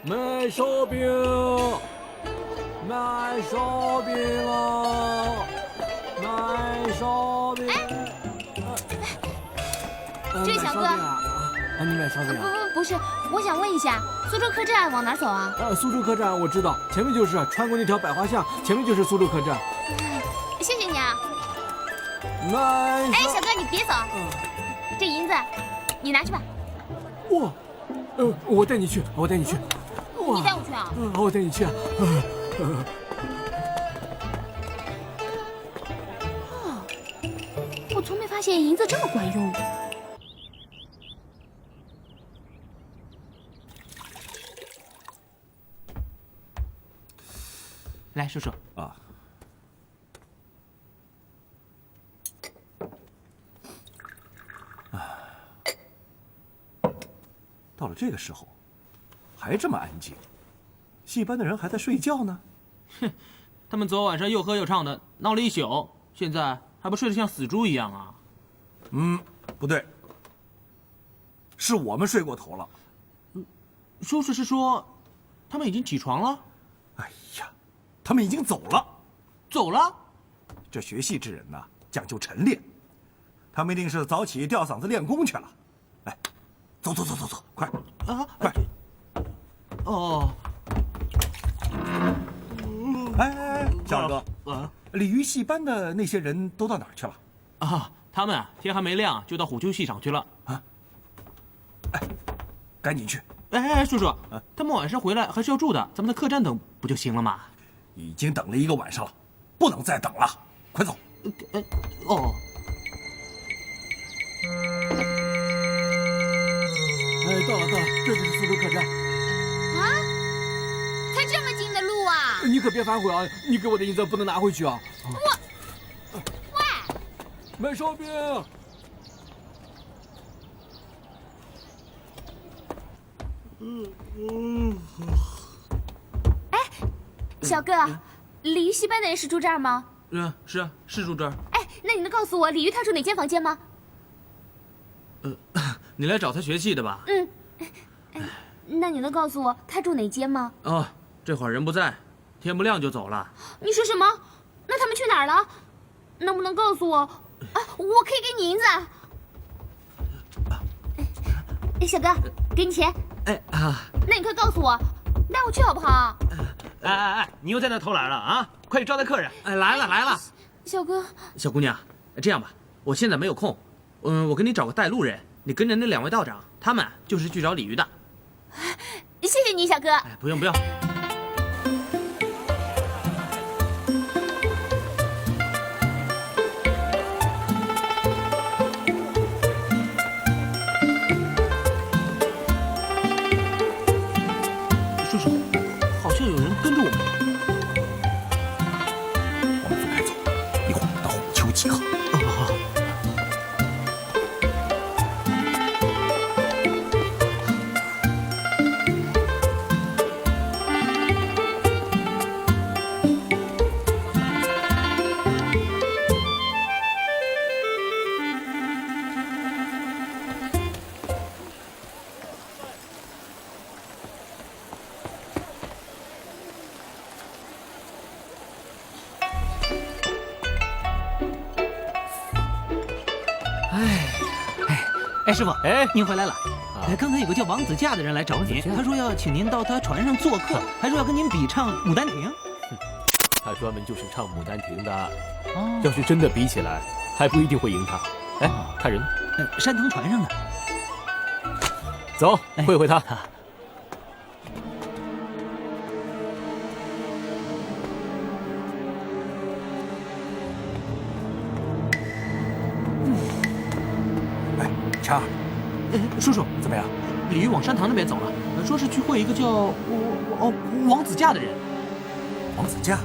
卖烧饼，卖烧饼啊，卖烧饼。这位小哥，你买烧饼啊？不是，我想问一下，苏州客栈往哪走啊？苏州客栈我知道，前面就是穿过那条百花巷，前面就是苏州客栈。谢谢你啊。哎，小哥你别走，这银子你拿去吧。哇，我带你去，我带你去。你带我去啊？我带你去啊。我从没发现银子这么管用。来，叔叔啊。到了这个时候，还这么安静，戏班的人还在睡觉呢。哼，他们昨晚上又喝又唱的，闹了一宿，现在还不睡得像死猪一样啊？不对，是我们睡过头了。叔叔是说，他们已经起床了？哎呀，他们已经走了。走了？这学戏之人呐，讲究晨练，他们一定是早起吊嗓子练功去了。来，走，快啊，快！哦。哎，小二哥，鲤鱼戏班的那些人都到哪儿去了？啊，他们天还没亮就到虎丘戏场去了。啊！哎，赶紧去！哎，叔叔，他们晚上回来还是要住的，咱们在客栈等不就行了吗？已经等了1个晚上了，不能再等了，快走！哦。哎，到了，这就是苏州客栈。啊？才这么近的路啊！你可别反悔啊！你给我的银子不能拿回去啊！喂，卖烧饼。哎，小哥，鲤鱼戏班的人是住这儿吗？是住这儿。哎，那你能告诉我鲤鱼他住哪间房间吗？你来找他学戏的吧？那你能告诉我他住哪间吗？哦，这会儿人不在，天不亮就走了。你说什么？那他们去哪儿了？能不能告诉我？啊，我可以给你银子。小哥，给你钱。那你快告诉我，带我去好不好？哎，你又在那偷懒了啊！快去招待客人。哎，来了。小哥，小姑娘，这样吧，我现在没有空，我给你找个带路人，你跟着那2位道长，他们就是去找鲤鱼的。谢谢你，小哥。哎，不用。叔叔，好像有人跟着我们。我们分开走，一会儿到虎丘集合。哎，师傅，您回来了。刚才有个叫王子驾的人来找您，他说要请您到他船上做客，还说要跟您比唱《牡丹亭》。他专门就是唱《牡丹亭》的。要是真的比起来，还不一定会赢他。哎，看人，山藤船上的。走，会他。强，叔叔怎么样？鲤鱼往山塘那边走了，说是去会一个叫王子驾的人。王子驾？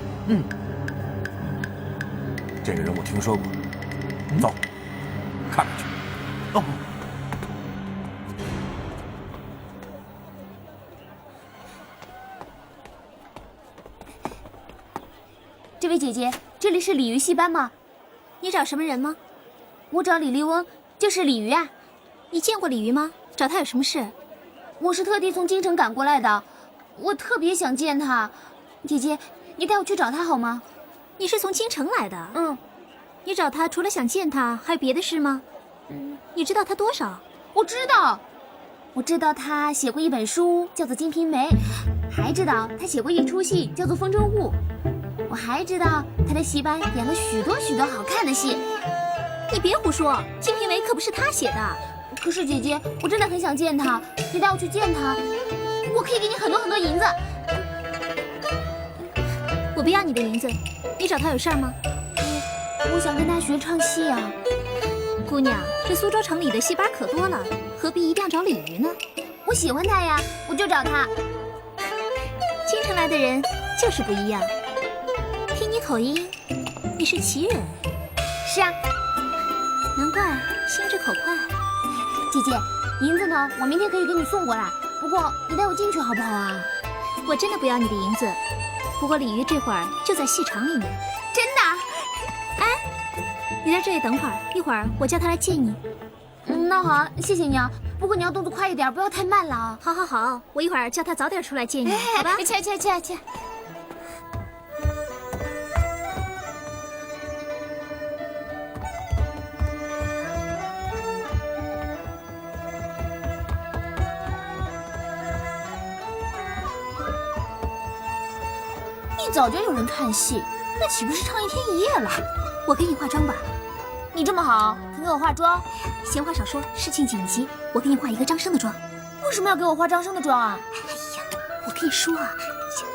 这个人我听说过。走，看看去。哦。这位姐姐，这里是鲤鱼戏班吗？你找什么人吗？我找李丽翁，就是鲤鱼啊。你见过鲤鱼吗？找他有什么事？我是特地从京城赶过来的，我特别想见他。姐姐，你带我去找他好吗？你是从京城来的？嗯。你找他除了想见他，还有别的事吗？你知道他多少？我知道他写过一本书，叫做《金瓶梅》，还知道他写过一出戏，叫做《风筝误》。我还知道他在戏班演了许多好看的戏。你别胡说，《金瓶梅》可不是他写的。可是姐姐，我真的很想见他，你带我去见他，我可以给你很多银子。我不要你的银子，你找他有事儿吗？我想跟他学唱戏啊。姑娘，这苏州城里的戏班可多了，何必一定要找鲤鱼呢？我喜欢他呀，我就找他。京城来的人就是不一样。听你口音，你是旗人。是啊，难怪心直口快。姐姐，银子呢？我明天可以给你送过来，不过你带我进去好不好啊？我真的不要你的银子，不过鲤鱼这会儿就在戏场里面。真的？你在这里等会儿，一会儿我叫他来接你。那好，谢谢你啊。不过你要动作快一点，不要太慢了啊。好，我一会儿叫他早点出来接你，好吧？去。一早就有人看戏，那岂不是唱一天一夜了？我给你化妆吧。你这么好，肯给我化妆？闲话少说，事情紧急，我给你化一个张生的妆。为什么要给我化张生的妆啊？哎呀，我跟你说啊，现在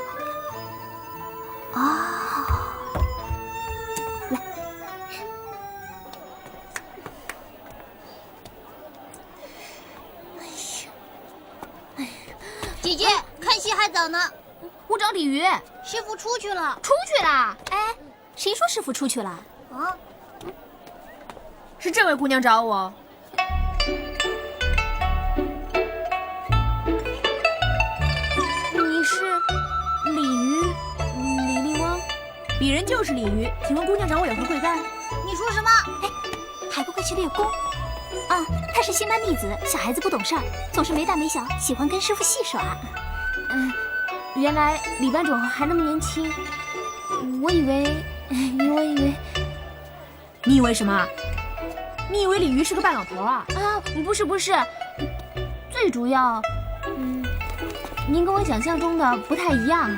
来，姐姐，看戏还早呢。我找鲤鱼，师傅出去了。出去了？哎，谁说师傅出去了？啊？是这位姑娘找我。你是鲤鱼李丽翁？鄙人就是鲤鱼，请问姑娘找我有何贵干？你说什么？哎，还不快去练功？啊，她是新班弟子，小孩子不懂事儿，总是没大没小，喜欢跟师傅戏耍。原来李班主还那么年轻，我以为，你以为什么？你以为鲤鱼是个半老头啊？啊，不是，最主要，您跟我想象中的不太一样。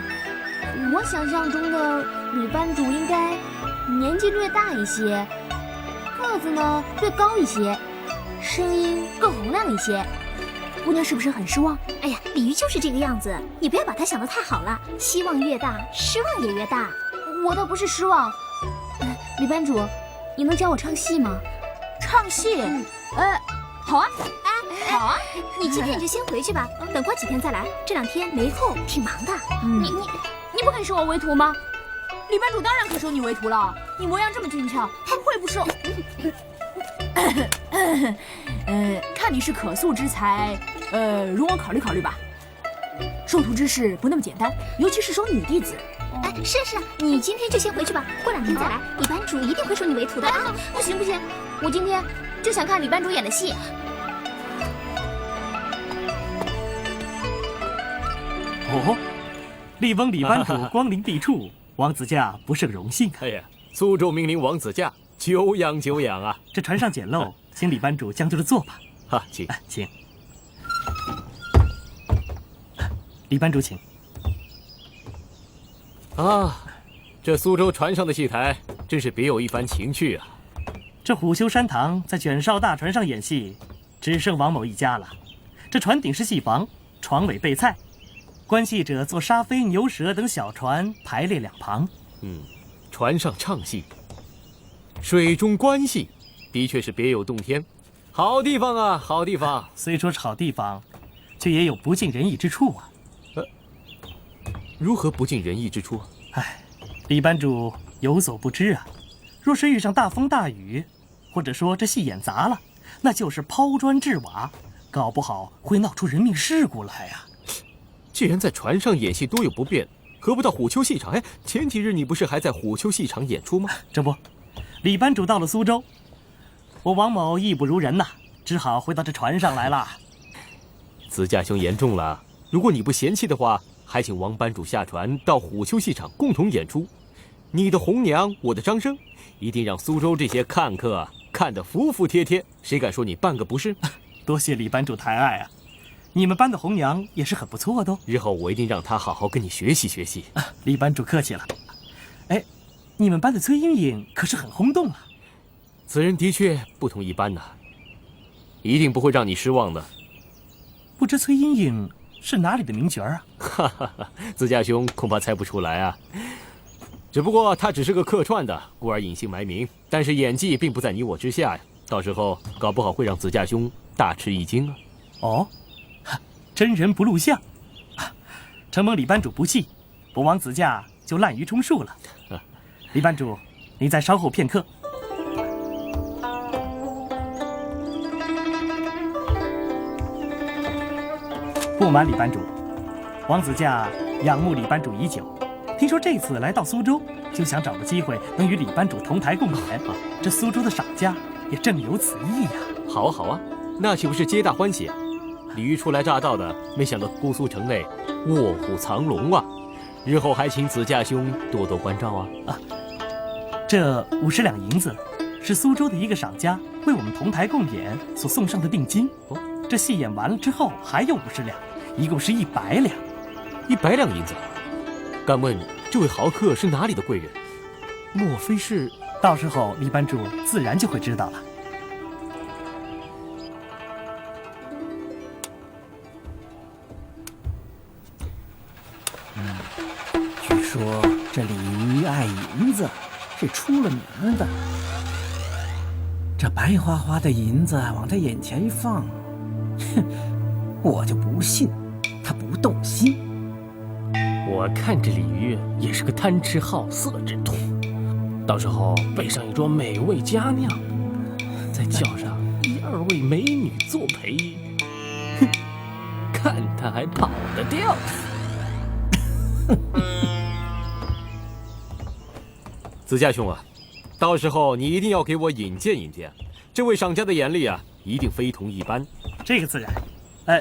我想象中的李班主应该年纪略大一些，个子呢略高一些，声音更洪亮一些。姑娘是不是很失望？哎呀，鲤鱼就是这个样子，你不要把他想得太好了，希望越大，失望也越大。我倒不是失望。李班主，你能教我唱戏吗？唱戏？好啊，好啊。你今天就先回去吧，等过几天再来。这2天没空，挺忙的。你不肯收我为徒吗？李班主当然可收你为徒了。你模样这么俊俏，他不会不收。看你是可塑之才，容我考虑考虑吧。收徒之事不那么简单，尤其是收女弟子。哎，是啊，你今天就先回去吧，过2天再来，李班主一定会收你为徒的。不行，我今天就想看李班主演的戏。哦，力翁李班主光临敝处，王子驾不胜荣幸啊！哎呀，苏州命令王子驾，久仰啊！这船上简陋，请李班主将就着坐吧。哈，请。李班主请。啊，这苏州船上的戏台真是别有一番情趣啊！这虎丘山堂在卷哨大船上演戏，只剩王某一家了。这船顶是戏房，床尾备菜，观戏者坐沙飞、牛蛇等小船排列两旁。船上唱戏，水中观戏，的确是别有洞天，好地方啊，好地方。虽说是好地方，却也有不尽人意之处啊。如何不尽人意之处？李班主有所不知啊，若是遇上大风大雨，或者说这戏演砸了，那就是抛砖掷瓦，搞不好会闹出人命事故来啊。既然在船上演戏多有不便，何不到虎丘戏场？前几日你不是还在虎丘戏场演出吗？这不，李班主到了苏州，我王某义不如人呐，只好回到这船上来了。子驾兄言重了，如果你不嫌弃的话，还请王班主下船到虎丘戏场共同演出。你的红娘，我的张生，一定让苏州这些看客看得服服帖帖，谁敢说你半个不是？多谢李班主抬爱啊！你们班的红娘也是很不错的哦。日后我一定让她好好跟你学习学习。李班主客气了。哎，你们班的崔莺莺可是很轰动啊！此人的确不同一般呐，一定不会让你失望的。不知崔莺莺是哪里的名角啊？哈哈哈，子驾兄恐怕猜不出来啊。只不过他只是个客串的，故而隐姓埋名，但是演技并不在你我之下呀。到时候搞不好会让子驾兄大吃一惊啊！哦，真人不露相，承蒙李班主不弃，不枉子驾就滥竽充数了。李班主，你再稍后片刻。不瞒李班主，王子驾仰慕李班主已久，听说这次来到苏州，就想找个机会能与李班主同台共演。这苏州的赏家也正有此意呀。好啊好啊，那岂不是皆大欢喜啊？李煜初来乍到的，没想到姑苏城内卧虎藏龙啊！日后还请子驾兄多多关照啊！这50两银子是苏州的一个赏家为我们同台共演所送上的定金。哦，这戏演完了之后还有50两，一共是100两。100两银子？敢问这位豪客是哪里的贵人？莫非是……到时候李班主自然就会知道了。据说这鲤鱼爱银子是出了名的，这白花花的银子往他眼前一放，哼，我就不信他不动心。我看这鲤鱼也是个贪吃好色之徒，到时候备上一桌美味佳酿，再叫上1、2位美女作陪，哼，看他还跑得掉。子驾兄啊，到时候你一定要给我引荐引荐，这位赏家的眼力啊，一定非同一般。这个自然。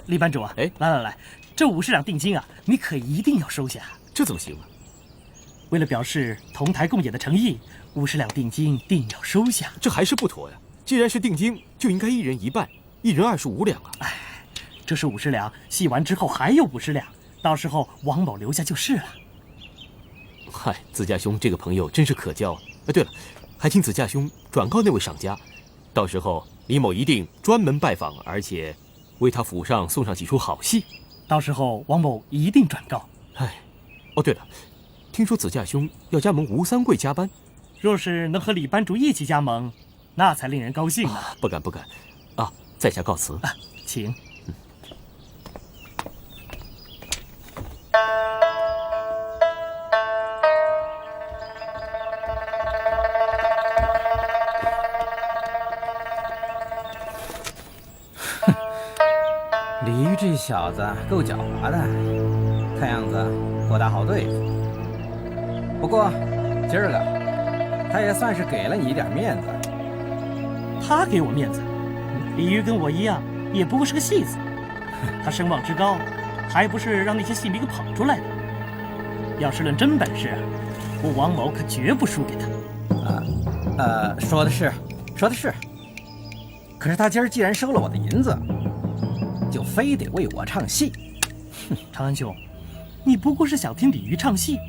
李班主啊，来，这50两定金啊，你可一定要收下。这怎么行啊？为了表示同台共演的诚意，50两定金定要收下。这还是不妥呀！既然是定金，就应该1人1半，1人25两啊！哎，这是50两，戏完之后还有50两，到时候王某留下就是了。嗨，子驾兄这个朋友真是可交啊！对了，还请子驾兄转告那位赏家，到时候李某一定专门拜访，而且为他府上送上几出好戏。到时候王某一定转告。哎，哦对了，听说子驾兄要加盟吴三桂家班，若是能和李班主一起加盟，那才令人高兴啊！不敢啊，在下告辞。请。鲤鱼这小子够狡猾的，看样子不大好对付。不过今儿个他也算是给了你一点面子。他给我面子？鲤鱼跟我一样，也不过是个戏子。他声望之高，还不是让那些戏迷给捧出来的。要是论真本事，我王某可绝不输给他。说的是。可是他今儿既然收了我的银子，就非得为我唱戏。长安兄，你不过是想听鲤鱼唱戏，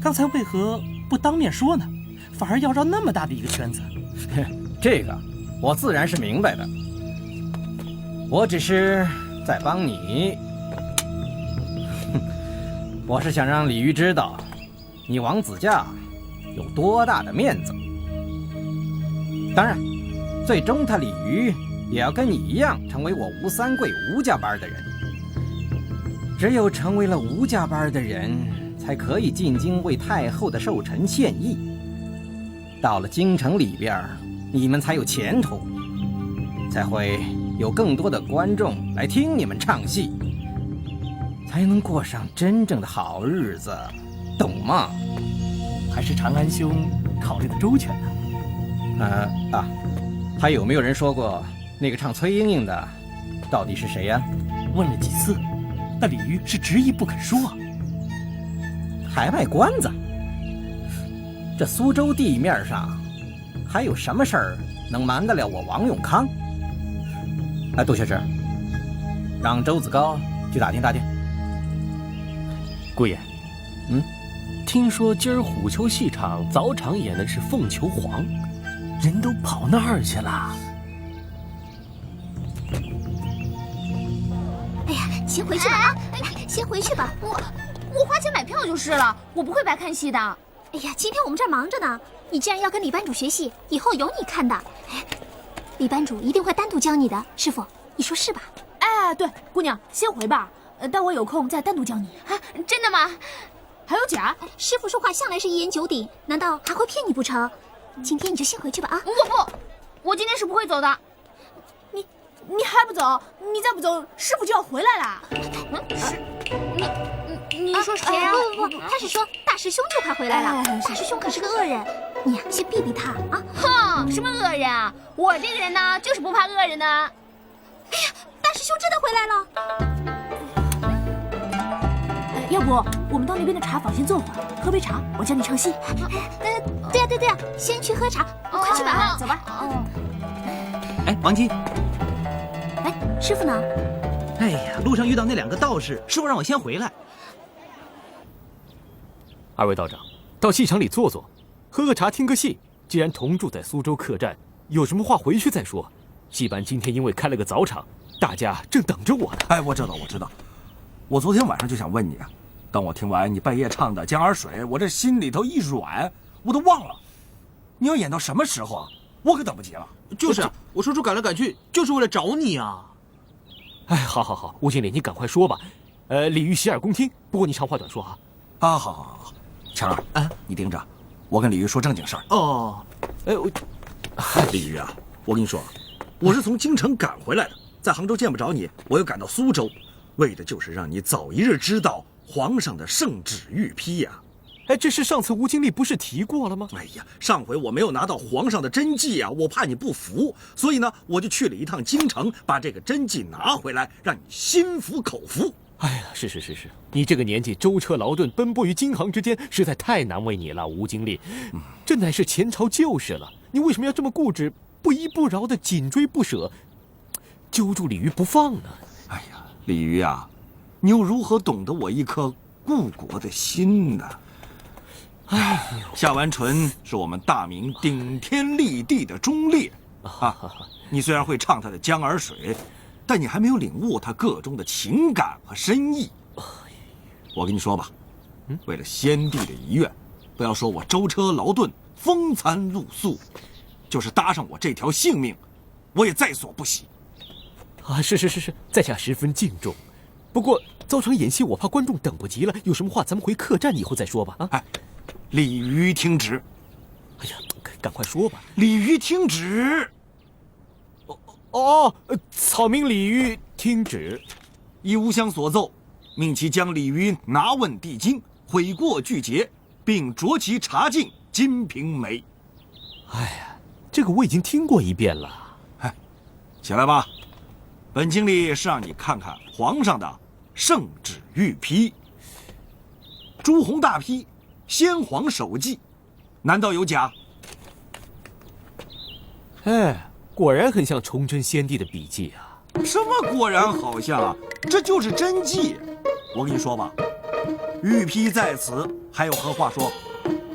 刚才为何不当面说呢？反而要绕那么大的一个圈子。这个我自然是明白的，我只是在帮你。我是想让鲤鱼知道，你王子驾有多大的面子。当然，最终他鲤鱼也要跟你一样，成为我吴三桂吴家班的人。只有成为了吴家班的人，才可以进京为太后的寿辰献艺。到了京城里边，你们才有前途，才会有更多的观众来听你们唱戏，才能过上真正的好日子，懂吗？还是长安兄考虑的周全呢。还有没有人说过那个唱崔莺莺的到底是谁呀？问了几次，但鲤鱼是执意不肯说。还卖关子？这苏州地面上还有什么事儿能瞒得了我王永康？哎，杜学士，让周子高去打听打听。姑爷，听说今儿虎丘戏场早场演的是凤求凰，人都跑那儿去了。哎呀，先回去吧啊！先回去吧。我花钱买票就是了，我不会白看戏的。哎呀，今天我们这儿忙着呢，你既然要跟李班主学戏，以后有你看的。哎，李班主一定会单独教你的，师傅，你说是吧？哎，对，姑娘先回吧，待我有空再单独教你。啊，真的吗？还有假？师傅说话向来是一言九鼎，难道还会骗你不成？今天你就先回去吧啊！不，我今天是不会走的。你还不走？你再不走，师傅就要回来了。你说谁啊？不，他是说大师兄就快回来了。大师兄可是个恶人，你呀先避避他啊！哼，什么恶人啊？我这个人呢，就是不怕恶人的。哎呀，大师兄真的回来了。要不我们到那边的茶坊先坐会儿，喝杯茶，我教你唱戏。对呀，先去喝茶，快去吧，走吧。哎，王姬。哎，师傅呢？哎呀，路上遇到那2个道士，师傅让我先回来。2位道长，到戏场里坐坐，喝个茶，听个戏。既然同住在苏州客栈，有什么话回去再说。戏班今天因为开了个早场，大家正等着我呢。哎，我知道，我昨天晚上就想问你啊，当我听完你半夜唱的《江儿水》，我这心里头一软，我都忘了，你要演到什么时候啊？我可等不及了。就是啊，我说出赶来赶去，就是为了找你啊。哎，好，吴经理，你赶快说吧。鲤鱼洗耳恭听。不过你长话短说啊。啊，好，强儿啊，你盯着，我跟鲤鱼说正经事儿。哦，鲤鱼啊，我跟你说，我是从京城赶回来的，在杭州见不着你，我又赶到苏州，为的就是让你早一日知道皇上的圣旨御批呀。哎，这是上次吴经理不是提过了吗？哎呀，上回我没有拿到皇上的真迹啊，我怕你不服，所以呢，我就去了一趟京城，把这个真迹拿回来，让你心服口服。哎呀，是，你这个年纪舟车劳顿，奔波于京杭之间，实在太难为你了，吴经理。这乃是前朝旧事了，你为什么要这么固执，不依不饶的紧追不舍，揪住鲤鱼不放呢？哎呀，鲤鱼啊，你又如何懂得我一颗故国的心呢？哎，夏完淳是我们大明顶天立地的忠烈啊！你虽然会唱他的《江儿水》，但你还没有领悟他个中的情感和深意。我跟你说吧，为了先帝的遗愿，不要说我舟车劳顿、风餐露宿，就是搭上我这条性命，我也在所不惜。啊，是，在下十分敬重。不过早场演戏，我怕观众等不及了，有什么话咱们回客栈以后再说吧。啊，哎，鲤鱼听旨。哎呀，赶快说吧。鲤鱼听旨。草民鲤鱼听旨。依吾相所奏，命其将鲤鱼拿问帝京，悔过具节，并酌其茶敬《金瓶梅》。哎呀，这个我已经听过一遍了。哎，起来吧。本经理是让你看看皇上的圣旨御批。朱红大批，先皇手记，难道有假？哎，果然很像崇祯先帝的笔记啊。什么果然好像啊？这就是真迹。我跟你说吧，御批在此，还有何话说？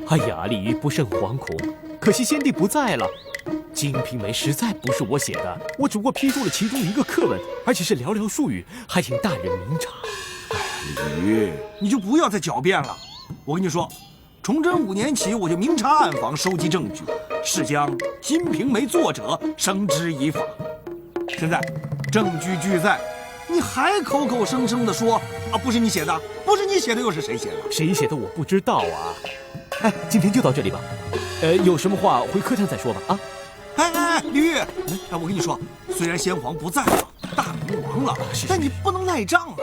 哎呀，鲤鱼不胜惶恐，可惜先帝不在了。《金瓶梅》实在不是我写的，我只不过批注了其中一个课文，而且是寥寥数语，还请大人明察。哎呀，鲤鱼，你就不要再狡辩了。我跟你说，崇祯5年起，我就明察暗访，收集证据，是将《金瓶梅》作者绳之以法。现在证据俱在，你还口口声声地说啊，不是你写的，不是你写的，又是谁写的？谁写的我不知道啊。哎，今天就到这里吧。有什么话回客栈再说吧。啊。哎，李玉，我跟你说，虽然先皇不在了，大明亡了，但你不能赖账啊。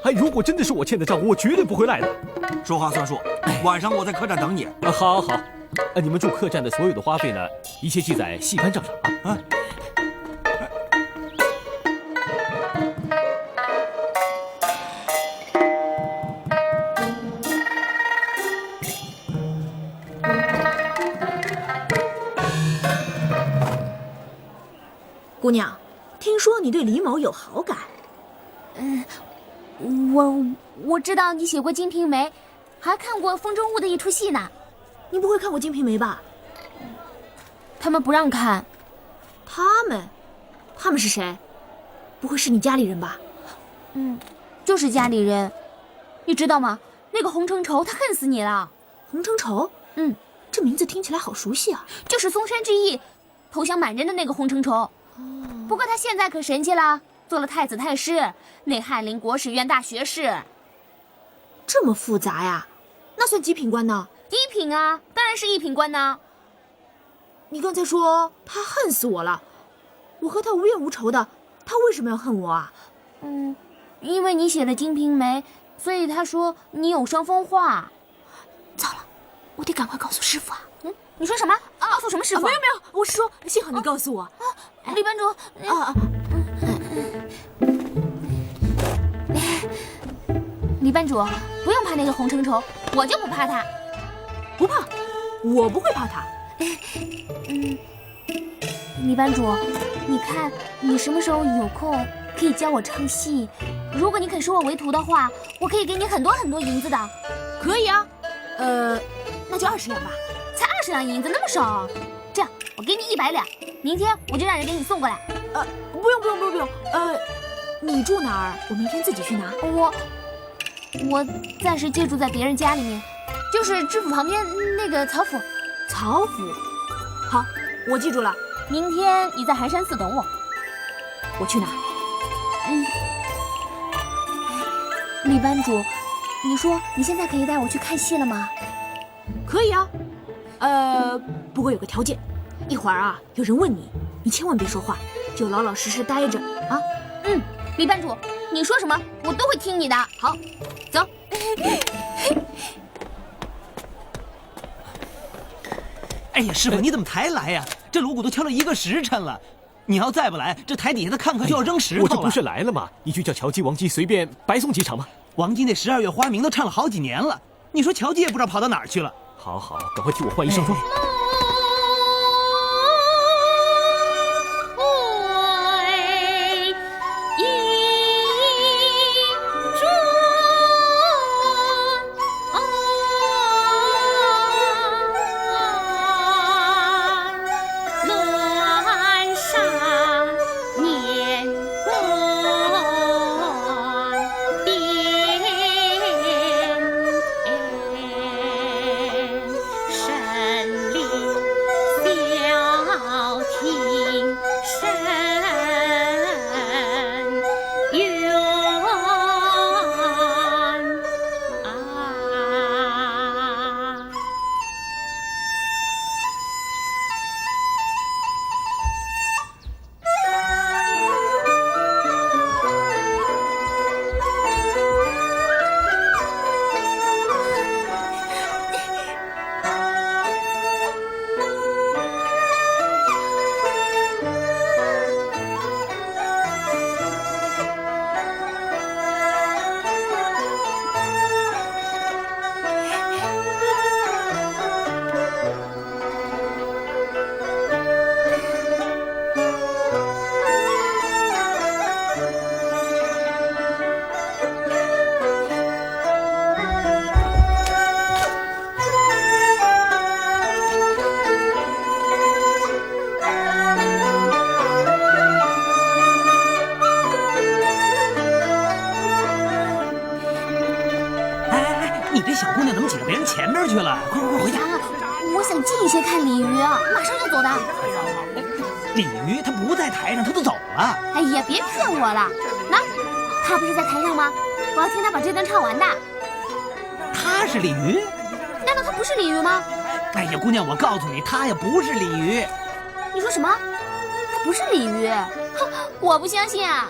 哎，如果真的是我欠的账，我绝对不会赖的。说话算数，晚上我在客栈等你。好。你们住客栈的所有的花费呢，一切记在戏班账上啊。姑娘，听说你对李某有好感？我知道你写过《金瓶梅》，还看过风中雾的一出戏呢。你不会看过《金瓶梅》吧？他们不让看。他们是谁？不会是你家里人吧？就是家里人。你知道吗？那个洪承畴他恨死你了。洪承畴？这名字听起来好熟悉啊。就是嵩山之役投降满人的那个洪承畴。不过他现在可神气了，做了太子太师，内翰林国史院大学士。这么复杂呀？那算几品官呢？一品啊，当然是一品官呢。你刚才说他恨死我了，我和他无冤无仇的，他为什么要恨我啊？因为你写了《金瓶梅》，所以他说你有伤风化。糟了，我得赶快告诉师傅啊！你说什么？告诉什么师傅？没有，我是说，幸好你告诉我。李班主。李班主，不用怕那个洪承畴，我就不怕他。不怕，我不会怕他。李班主，你看你什么时候有空可以教我唱戏？如果你肯收我为徒的话，我可以给你很多很多银子的。可以啊，那就20两吧。才20两银子，那么少？这样，我给你100两，明天我就让人给你送过来。不用，你住哪儿？我明天自己去拿。我暂时借住在别人家里面，就是知府旁边那个曹府。曹府，好，我记住了。明天你在寒山寺等我。我去哪？李班主，你说你现在可以带我去看戏了吗？可以啊，不过有个条件，一会儿啊有人问你，你千万别说话，就老老实实待着啊。李班主，你说什么我都会听你的。好，走。哎呀，师傅，你怎么才来呀？这锣鼓都敲了1个时辰了，你要再不来，这台底下的看客就要扔石头了。我这不是来了吗？你去叫乔姬、王姬随便白送几场吗？王姬那12月花名都唱了好几年了，你说乔姬也不知道跑到哪儿去了。好，赶快替我换一上妆。前面去了，快回家！我想近一些看鲤鱼，马上就走的。鲤鱼他不在台上，他都走了。哎呀，别骗我了！那他不是在台上吗？我要听他把这段唱完的。他是鲤鱼？难道他不是鲤鱼吗？哎呀，姑娘，我告诉你，他也不是鲤鱼。你说什么？他不是鲤鱼？哼，我不相信啊！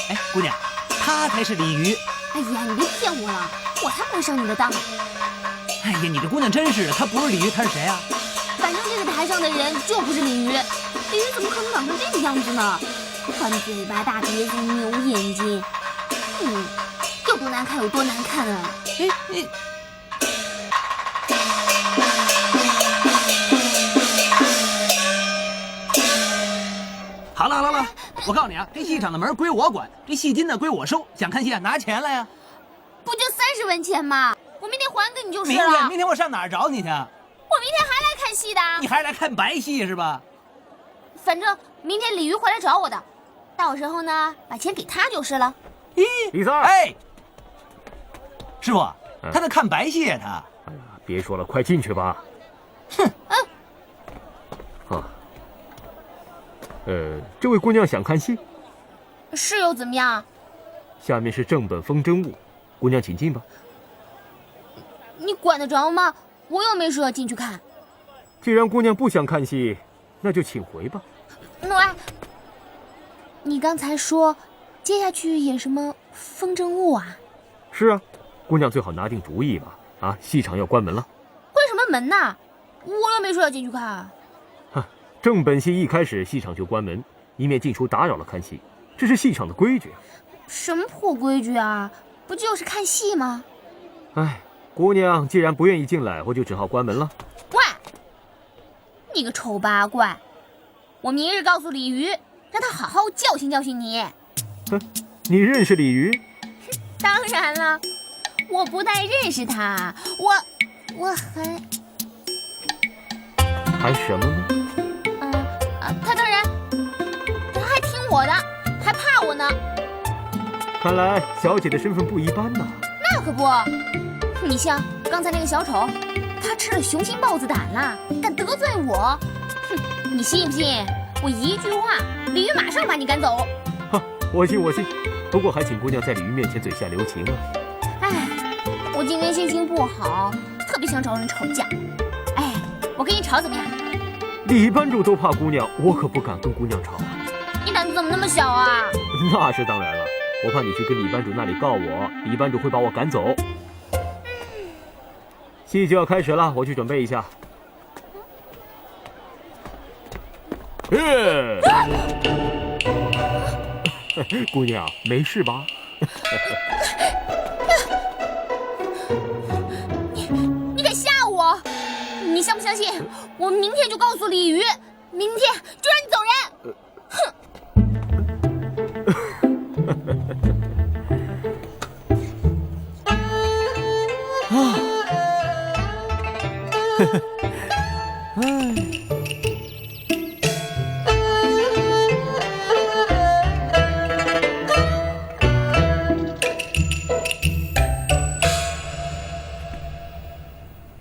哎，姑娘，他才是鲤鱼。哎呀，你别骗我了，我才不会上你的当。哎呀，你这姑娘真是的，她不是鲤鱼，她是谁啊？反正这个台上的人就不是鲤鱼，鲤鱼怎么可能长成这个样子呢？宽嘴巴、大鼻子、牛眼睛，有多难看有多难看啊！好了，我告诉你啊，这戏场的门归我管，这戏金呢归我收。想看戏啊，拿钱来呀！不就30文钱吗？我明天还给你就是了。明天我上哪儿找你去？我明天还来看戏的。你还来看白戏是吧？反正明天鲤鱼会来找我的，到时候呢，把钱给他就是了。咦，李三，哎，师傅，他在看白戏啊，他。哎呀，别说了，快进去吧。哼。啊。这位姑娘想看戏，是又怎么样？下面是正本风真物，姑娘请进吧。你管得着吗？我又没说要进去看。既然姑娘不想看戏，那就请回吧。你刚才说接下去演什么风筝物啊？是啊，姑娘最好拿定主意吧。啊，戏场要关门了。关什么门呐？我又没说要进去看。正本戏一开始戏场就关门，以免进出打扰了看戏，这是戏场的规矩。什么破规矩啊？不就是看戏吗？哎，姑娘既然不愿意进来，我就只好关门了。喂，你个丑八怪！我明日告诉鲤鱼，让他好好教训教训你。你认识鲤鱼？当然了，我不但认识他，我还什么呢？他当然，他还听我的，还怕我呢。看来小姐的身份不一般呐。那可不，你像刚才那个小丑，他吃了雄心豹子胆了，敢得罪我，哼，你信不信？我一句话，鲤鱼马上把你赶走。我信。不过还请姑娘在鲤鱼面前嘴下留情啊。哎，我今天心情不好，特别想找人吵架。哎，我跟你吵怎么样？李班主都怕姑娘，我可不敢跟姑娘吵啊。你胆子怎么那么小啊？那是当然了，我怕你去跟李班主那里告我，李班主会把我赶走。戏就要开始了，我去准备一下。姑娘没事吧？你敢吓我？你相不相信？我明天就告诉鲤鱼，明天就让你走人。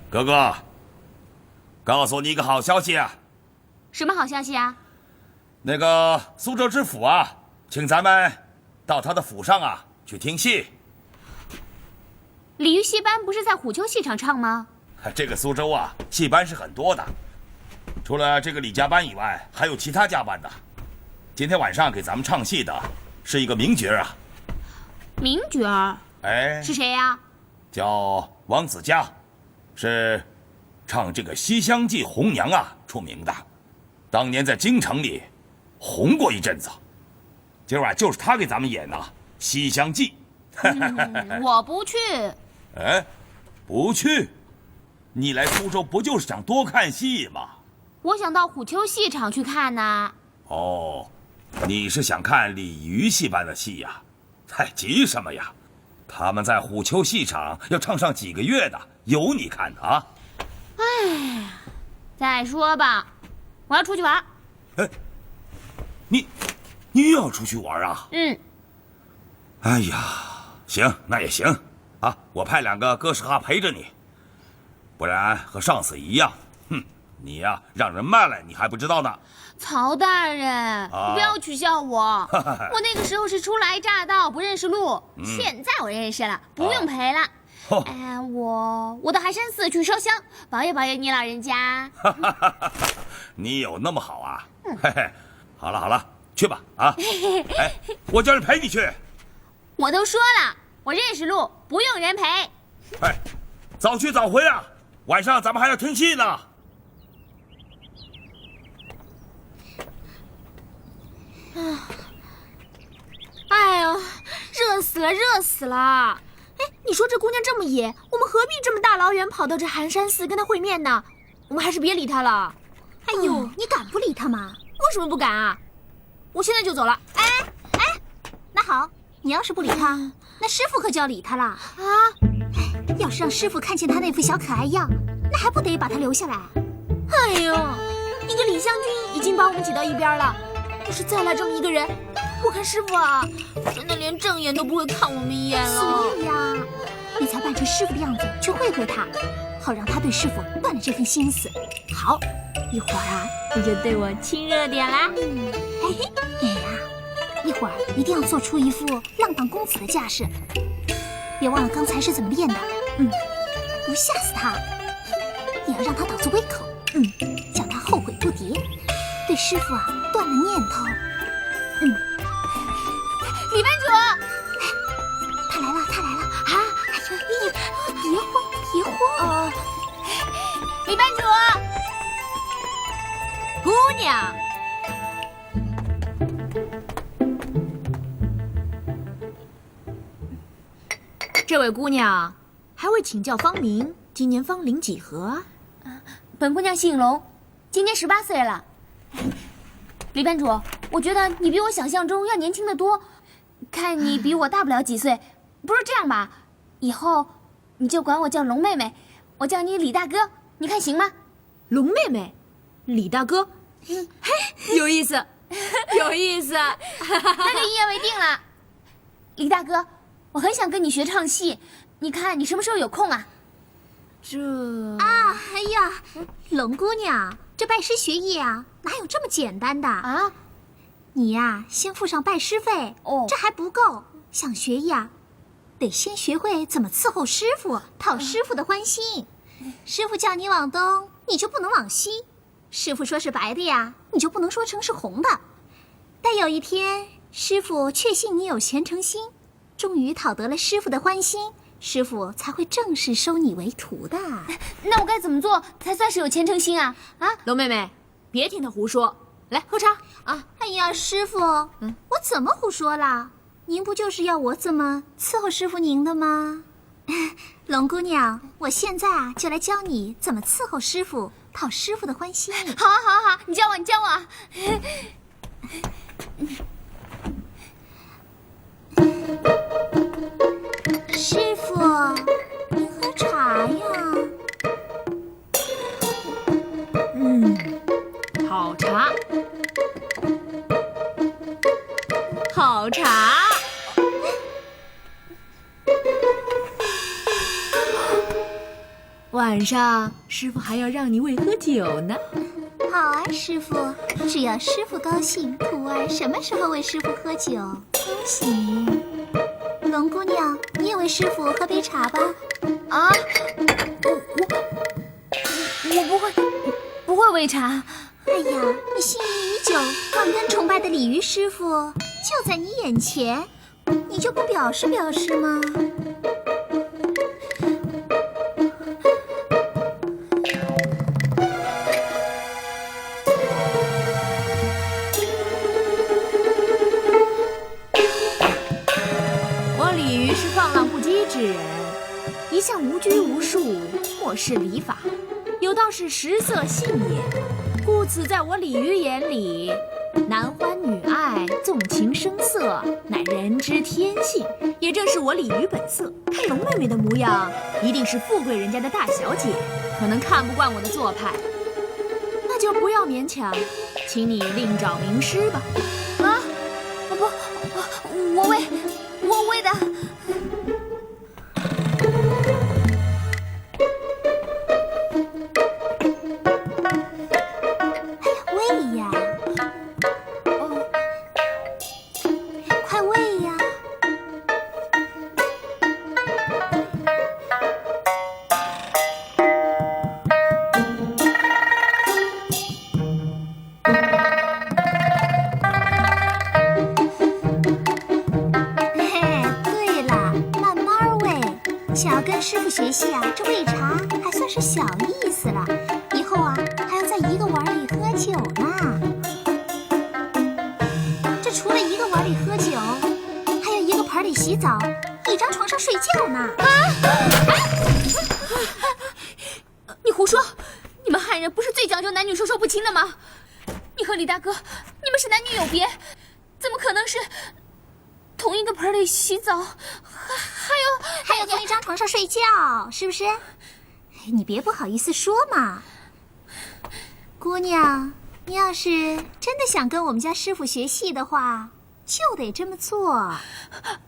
哥哥，告诉你一个好消息啊！什么好消息啊？那个苏州知府啊，请咱们到他的府上啊去听戏。鲤鱼戏班不是在虎丘戏场唱吗？这个苏州啊，戏班是很多的，除了这个李家班以外，还有其他家班的。今天晚上给咱们唱戏的是一个名角啊。名角？哎，是谁呀？叫王子嘉，是唱这个《西厢记》红娘啊出名的，当年在京城里红过一阵子。今儿晚就是他给咱们演的《西厢记》。我不去。哎，不去？你来苏州不就是想多看戏吗？我想到虎丘戏场去看呢。哦，你是想看鲤鱼戏班的戏呀？嗨，急什么呀？他们在虎丘戏场要唱上几个月的，有你看的啊！哎，再说吧，我要出去玩。哎，你又要出去玩啊？嗯。哎呀，行，那也行啊，我派2个哥斯哈陪着你，不然和上次一样，哼，你呀让人卖了，你还不知道呢。曹大人，不要取笑我，我那个时候是初来乍到，不认识路，现在我认识了，不用陪了。我到寒山寺去烧香，保佑保佑你老人家。你有那么好啊？嘿嘿，好了，去吧啊！哎，我叫人陪你去。我都说了，我认识路，不用人陪。哎，早去早回啊！晚上咱们还要听戏呢。哎呦，热死了，热死了！哎，你说这姑娘这么野，我们何必这么大老远跑到这寒山寺跟她会面呢？我们还是别理她了。哎呦，你敢不理她吗？为什么不敢啊？我现在就走了。哎，那好，你要是不理她，那师傅可就要理她了啊！要是让师傅看见她那副小可爱样，那还不得把她留下来？哎呦，你跟李香君已经把我们挤到一边了，要是再来这么一个人，我看师傅啊，真的连正眼都不会看我们一眼了。所以呀，你才扮成师傅的样子去会会他，好让他对师傅断了这份心思。好，一会儿啊，你就对我亲热点啦。嘿嘿，你呀，一会儿一定要做出一副浪荡公子的架势，别忘了刚才是怎么练的。不吓死他，也要让他倒足胃口。叫他后悔不迭，对师傅啊断了念头。李班主，他来了啊！哎呀，别慌！李班主，姑娘，这位姑娘还未请教芳名，今年芳龄几何啊？本姑娘姓龙，今年18岁了。李班主，我觉得你比我想象中要年轻得多，看你比我大不了几岁。不是这样吧？以后你就管我叫龙妹妹，我叫你李大哥，你看行吗？龙妹妹，李大哥，嘿，有意思，有意思。那就一言为定了。李大哥，我很想跟你学唱戏，你看你什么时候有空啊？哎呀，龙姑娘，这拜师学艺啊，哪有这么简单的啊？你呀，先付上拜师费，这还不够。想学艺啊，得先学会怎么伺候师傅，讨师傅的欢心。师傅叫你往东，你就不能往西；师傅说是白的呀，你就不能说成是红的。待有一天，师傅确信你有虔诚心，终于讨得了师傅的欢心，师傅才会正式收你为徒的。那我该怎么做才算是有虔诚心啊？龙妹妹，别听他胡说，来喝茶啊！哎呀，师傅，我怎么胡说啦？您不就是要我怎么伺候师傅您的吗？龙姑娘，我现在啊就来教你怎么伺候师傅，讨师傅的欢心。好啊，好啊，好，你教我，你教我。师傅，您喝茶呀？好茶，好茶。晚上师傅还要让你喂喝酒呢。好啊，师傅，只要师傅高兴，徒儿什么时候喂师傅喝酒都行。龙姑娘，你也为师傅喝杯茶吧。啊，我不会喂茶。哎呀，你心仪已久、万般崇拜的鲤鱼师傅就在你眼前，你就不表示表示吗？我鲤鱼是放浪不羁之人，一向无拘无束，漠视礼法，有道是食色性也。故此，在我鲤鱼眼里，男欢女爱、纵情声色，乃人之天性。也正是我鲤鱼本色。看龙妹妹的模样，一定是富贵人家的大小姐，可能看不惯我的做派，那就不要勉强，请你另找名师吧。啊，不，我喂的。喂呀！快喂呀！对了，慢慢喂。想要跟师傅学戏啊，这喂茶还算是小意思了。以后啊，还要在一个碗里喝酒呢。这除了一个碗里喝酒，还有一个盆里洗澡，一张床上睡觉呢。你胡说！你们汉人不是最讲究男女授受不亲的吗？你和李大哥，你们是男女有别，怎么可能是同一个盆里洗澡？还有同一张床上睡觉，是不是？你别不好意思说嘛。姑娘，你要是真的想跟我们家师傅学戏的话，就得这么做。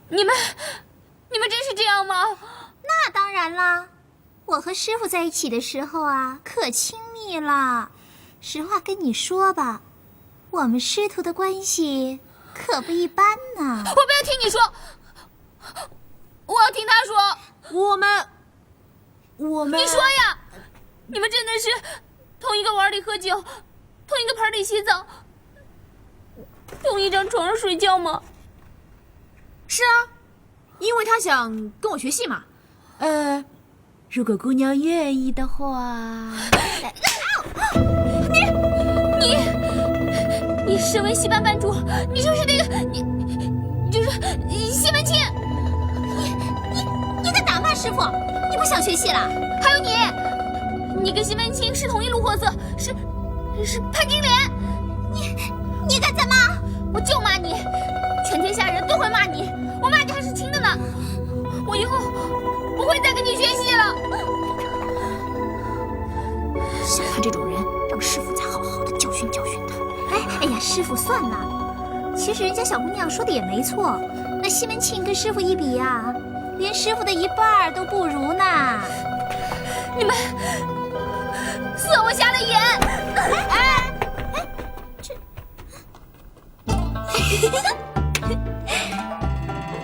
你们真是这样吗？那当然啦，我和师傅在一起的时候啊，可亲密了。实话跟你说吧，我们师徒的关系可不一般呢。我不要听你说，我要听他说。我们，你说呀，你们真的是同一个碗里喝酒，同一个盆里洗澡，同一张床上睡觉吗？是啊，因为他想跟我学戏嘛。如果姑娘愿意的话，你身为戏班班主，你就是那个你就是西门庆。你在打骂师傅？你不想学戏了？还有你跟西门庆是同一路货色，是潘金莲。你敢再骂？我就骂你，全天下人都会骂你，我骂你还是轻的呢。我以后不会再跟你学戏了。像他这种人，让师傅再好好的教训教训他。哎呀，师傅算了，其实人家小姑娘说的也没错，那西门庆跟师傅一比啊，连师傅的一半都不如呢。你们算我瞎了眼！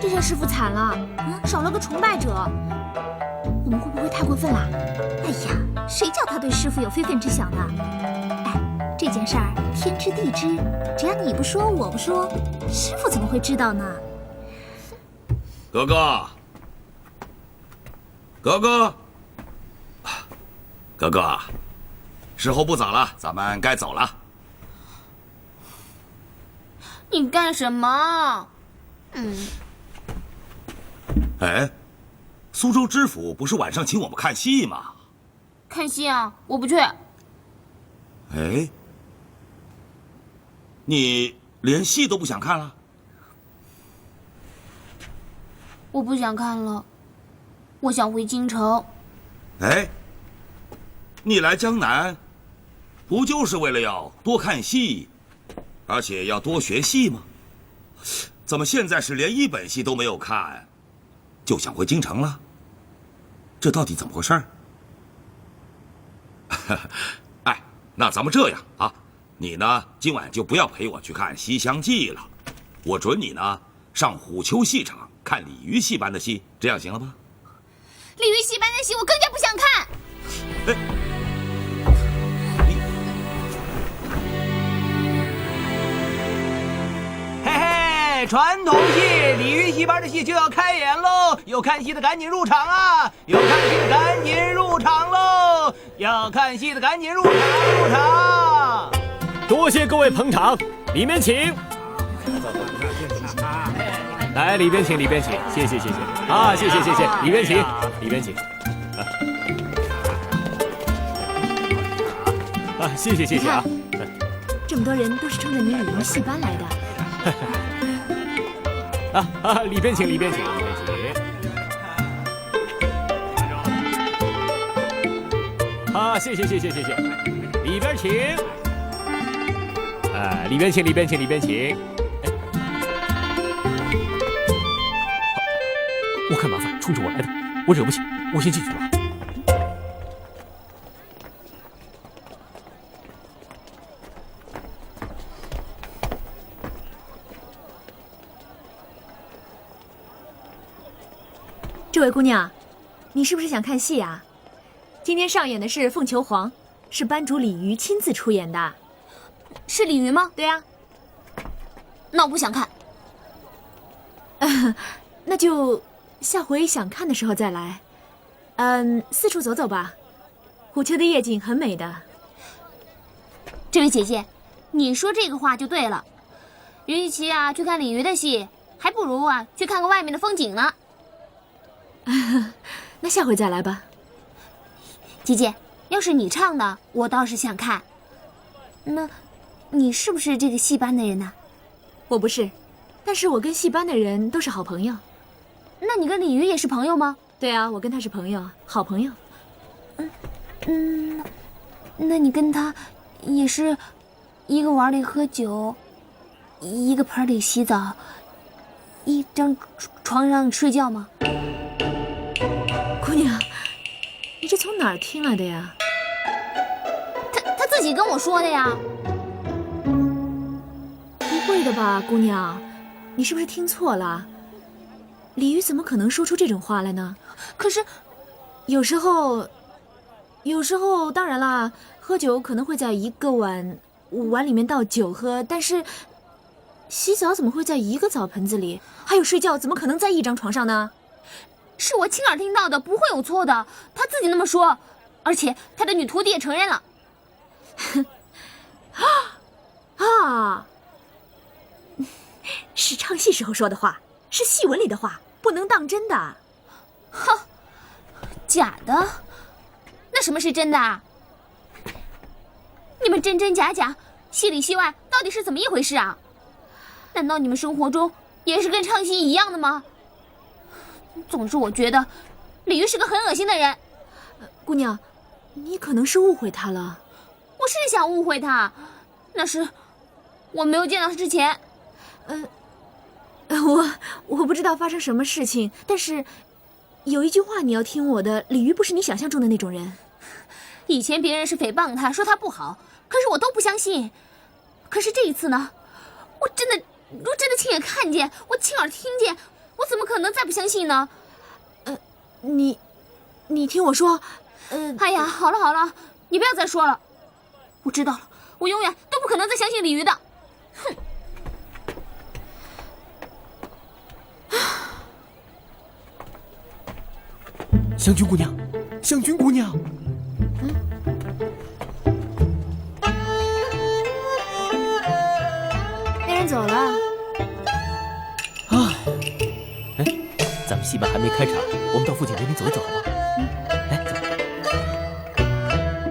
这下师傅惨了，少了个崇拜者，我们会不会太过分啦？哎呀，谁叫他对师傅有非分之想呢？哎，这件事儿天知地知，只要你不说，我不说，师傅怎么会知道呢？格格，格格，格格，时候不早了，咱们该走了。你干什么？哎，苏州知府不是晚上请我们看戏吗？看戏啊，我不去。哎，你连戏都不想看了？我不想看了，我想回京城。哎，你来江南，不就是为了要多看戏，而且要多学戏吗？怎么现在是连一本戏都没有看，就想回京城了？这到底怎么回事？哎，那咱们这样啊，你呢今晚就不要陪我去看《西厢记》了，我准你呢上虎丘戏场看鲤鱼戏班的戏，这样行了吧？鲤鱼戏班的戏我更加不想看。嘿嘿，传统戏鲤鱼戏班的戏就要开演喽！有看戏的赶紧入场啊！有看戏的赶紧入场喽！要看戏的赶紧入场入场！多谢各位捧场，里面请。来，里边请，里边请，谢谢谢谢啊，谢谢谢谢，里边请，里边请。啊，谢谢谢谢啊！这么多人都是冲着你鲤鱼戏班来的。里边请，里边请，里边请。啊，谢谢谢谢谢谢，里边请。里边请，里边请，里边请。我看麻烦冲着我来的，我惹不起，我先进去吧。这位姑娘，你是不是想看戏啊？今天上演的是《凤求凰》，是班主鲤鱼亲自出演的。是鲤鱼吗？对啊。那我不想看。那就下回想看的时候再来。四处走走吧，虎丘的夜景很美的。这位姐姐，你说这个话就对了。与其去看鲤鱼的戏，还不如啊去看看外面的风景呢。那下回再来吧。姐姐，要是你唱的，我倒是想看。那，你是不是这个戏班的人呢？我不是，但是我跟戏班的人都是好朋友。那你跟鲤鱼也是朋友吗？对啊，我跟他是朋友，好朋友。那你跟他也是一个碗里喝酒，一个盆里洗澡，一张床上睡觉吗？姑娘，你这从哪儿听来的呀？他自己跟我说的呀。不会的吧，姑娘，你是不是听错了？鲤鱼怎么可能说出这种话来呢？可是，有时候，当然啦，喝酒可能会在一个碗里面倒酒喝，但是洗澡怎么会在一个澡盆子里？还有睡觉怎么可能在一张床上呢？是我亲耳听到的，不会有错的。他自己那么说，而且他的女徒弟也承认了。是唱戏时候说的话，是戏文里的话，不能当真的。哼，假的？那什么是真的啊？你们真真假假，戏里戏外到底是怎么一回事啊？难道你们生活中也是跟唱戏一样的吗？总之，我觉得鲤鱼是个很恶心的人。姑娘，你可能是误会他了。我是想误会他，那是我没有见到他之前。我不知道发生什么事情，但是有一句话你要听我的，鲤鱼不是你想象中的那种人。以前别人是诽谤他，说他不好，可是我都不相信。可是这一次呢，我真的亲眼看见，我亲耳听见，我怎么可能再不相信呢？你听我说，哎呀，好了，你不要再说了。我知道了，我永远都不可能再相信鲤鱼的。哼！湘君姑娘，湘君姑娘。那人走了。哎，咱们戏班还没开场，我们到附近园林走一走好吗？